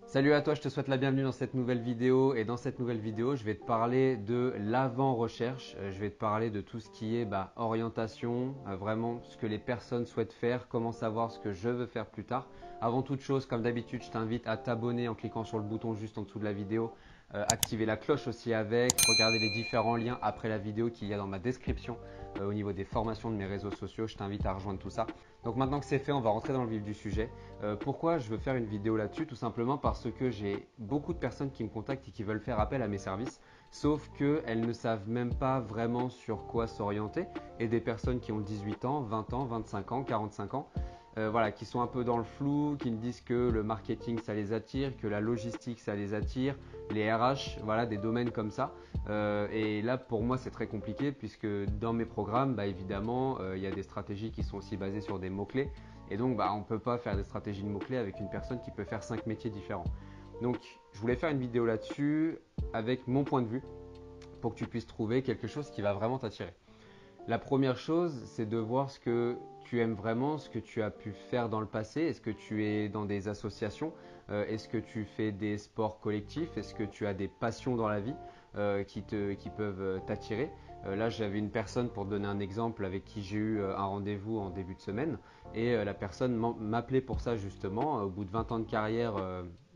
Salut à toi, je te souhaite la bienvenue dans cette nouvelle vidéo et dans cette nouvelle vidéo, je vais te parler de l'avant-recherche. Je vais te parler de tout ce qui est orientation, vraiment ce que les personnes souhaitent faire, comment savoir ce que je veux faire plus tard. Avant toute chose, comme d'habitude, je t'invite à t'abonner en cliquant sur le bouton juste en dessous de la vidéo, activer la cloche aussi avec, regarder les différents liens après la vidéo qu'il y a dans ma description au niveau des formations de mes réseaux sociaux. Je t'invite à rejoindre tout ça. Donc maintenant que c'est fait, on va rentrer dans le vif du sujet. Pourquoi je veux faire une vidéo là-dessus? Tout simplement parce que j'ai beaucoup de personnes qui me contactent et qui veulent faire appel à mes services, sauf qu'elles ne savent même pas vraiment sur quoi s'orienter. Et des personnes qui ont 18 ans, 20 ans, 25 ans, 45 ans, voilà, qui sont un peu dans le flou, qui me disent que le marketing ça les attire, que la logistique ça les attire, les RH, voilà, des domaines comme ça. Et là, pour moi, c'est très compliqué puisque dans mes programmes, évidemment, il y a des stratégies qui sont aussi basées sur des mots-clés. Et donc, on ne peut pas faire des stratégies de mots-clés avec une personne qui peut faire 5 métiers différents. Donc, je voulais faire une vidéo là-dessus avec mon point de vue pour que tu puisses trouver quelque chose qui va vraiment t'attirer. La première chose, c'est de voir ce que tu aimes vraiment, ce que tu as pu faire dans le passé. Est-ce que tu es dans des associations? Est-ce que tu fais des sports collectifs? Est-ce que tu as des passions dans la vie qui peuvent t'attirer? Là, j'avais une personne, pour te donner un exemple, avec qui j'ai eu un rendez-vous en début de semaine. Et la personne m'appelait pour ça justement, au bout de 20 ans de carrière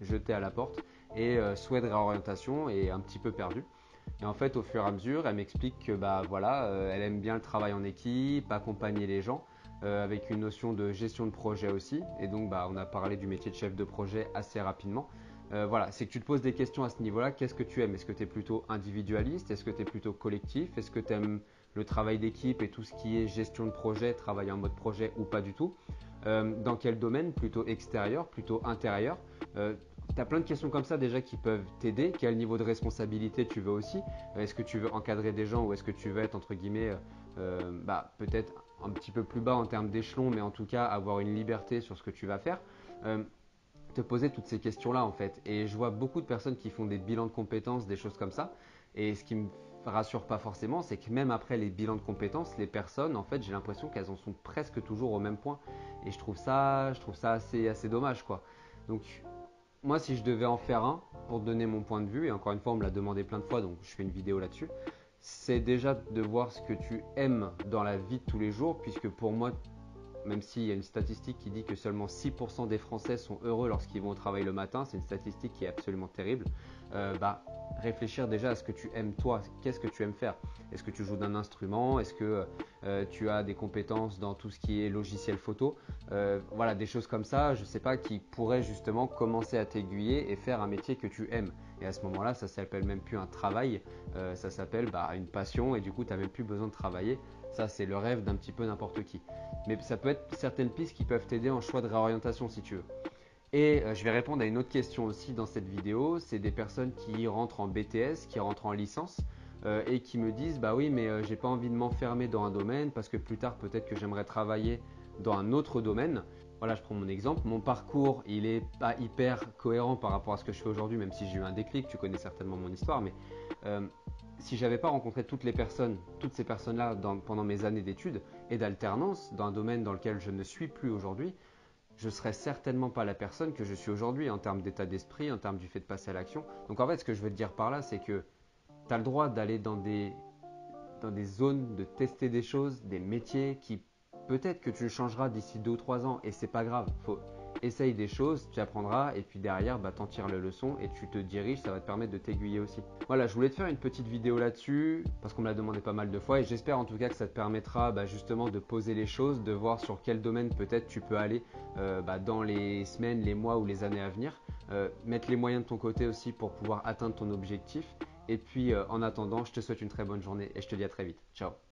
jetée à la porte, et souhait de réorientation et un petit peu perdu. Et en fait, au fur et à mesure, elle m'explique que voilà, elle aime bien le travail en équipe, accompagner les gens, avec une notion de gestion de projet aussi. Et donc, on a parlé du métier de chef de projet assez rapidement. Voilà, c'est que tu te poses des questions à ce niveau-là. Qu'est-ce que tu aimes? Est-ce que tu es plutôt individualiste? Est-ce que tu es plutôt collectif? Est-ce que tu aimes le travail d'équipe et tout ce qui est gestion de projet, travail en mode projet ou pas du tout? Dans quel domaine? Plutôt extérieur, plutôt intérieur? Tu as plein de questions comme ça déjà qui peuvent t'aider. Quel niveau de responsabilité tu veux aussi? Est-ce que tu veux encadrer des gens ou est-ce que tu veux être entre guillemets peut-être un petit peu plus bas en termes d'échelon, mais en tout cas avoir une liberté sur ce que tu vas faire? Euh, Te poser toutes ces questions-là en fait. Et je vois beaucoup de personnes qui font des bilans de compétences, des choses comme ça. Et ce qui me rassure pas forcément, c'est que même après les bilans de compétences, les personnes, en fait, j'ai l'impression qu'elles en sont presque toujours au même point. Et je trouve ça assez dommage quoi. Donc moi, si je devais en faire un, pour te donner mon point de vue, et encore une fois, on me l'a demandé plein de fois, donc je fais une vidéo là-dessus, c'est déjà de voir ce que tu aimes dans la vie de tous les jours, puisque pour moi, même s'il y a une statistique qui dit que seulement 6% des Français sont heureux lorsqu'ils vont au travail le matin, c'est une statistique qui est absolument terrible. Réfléchir déjà à ce que tu aimes toi, qu'est-ce que tu aimes faire? Est-ce que tu joues d'un instrument? Est-ce que tu as des compétences dans tout ce qui est logiciel photo? Voilà, des choses comme ça, je ne sais pas, qui pourraient justement commencer à t'aiguiller et faire un métier que tu aimes. Et à ce moment-là, ça s'appelle même plus un travail, ça s'appelle une passion et du coup, tu n'as même plus besoin de travailler. Ça, c'est le rêve d'un petit peu n'importe qui. Mais ça peut être certaines pistes qui peuvent t'aider en choix de réorientation si tu veux. Et je vais répondre à une autre question aussi dans cette vidéo. C'est des personnes qui rentrent en BTS, qui rentrent en licence et qui me disent bah oui, mais j'ai pas envie de m'enfermer dans un domaine parce que plus tard peut-être que j'aimerais travailler dans un autre domaine. Voilà, je prends mon exemple. Mon parcours, il est pas hyper cohérent par rapport à ce que je fais aujourd'hui, même si j'ai eu un déclic. Tu connais certainement mon histoire, mais euh, si j'avais pas rencontré toutes ces personnes-là pendant mes années d'études et d'alternance dans un domaine dans lequel je ne suis plus aujourd'hui, je serais certainement pas la personne que je suis aujourd'hui en termes d'état d'esprit, en termes du fait de passer à l'action. Donc en fait, ce que je veux te dire par là, c'est que tu as le droit d'aller dans des zones, de tester des choses, des métiers qui peut-être que tu le changeras d'ici 2 ou 3 ans et c'est pas grave. Essaye des choses, tu apprendras et puis derrière, t'en tires les leçons et tu te diriges, ça va te permettre de t'aiguiller aussi. Voilà, je voulais te faire une petite vidéo là-dessus parce qu'on me l'a demandé pas mal de fois et j'espère en tout cas que ça te permettra justement de poser les choses, de voir sur quel domaine peut-être tu peux aller dans les semaines, les mois ou les années à venir. Mettre les moyens de ton côté aussi pour pouvoir atteindre ton objectif. Et puis en attendant, je te souhaite une très bonne journée et je te dis à très vite. Ciao.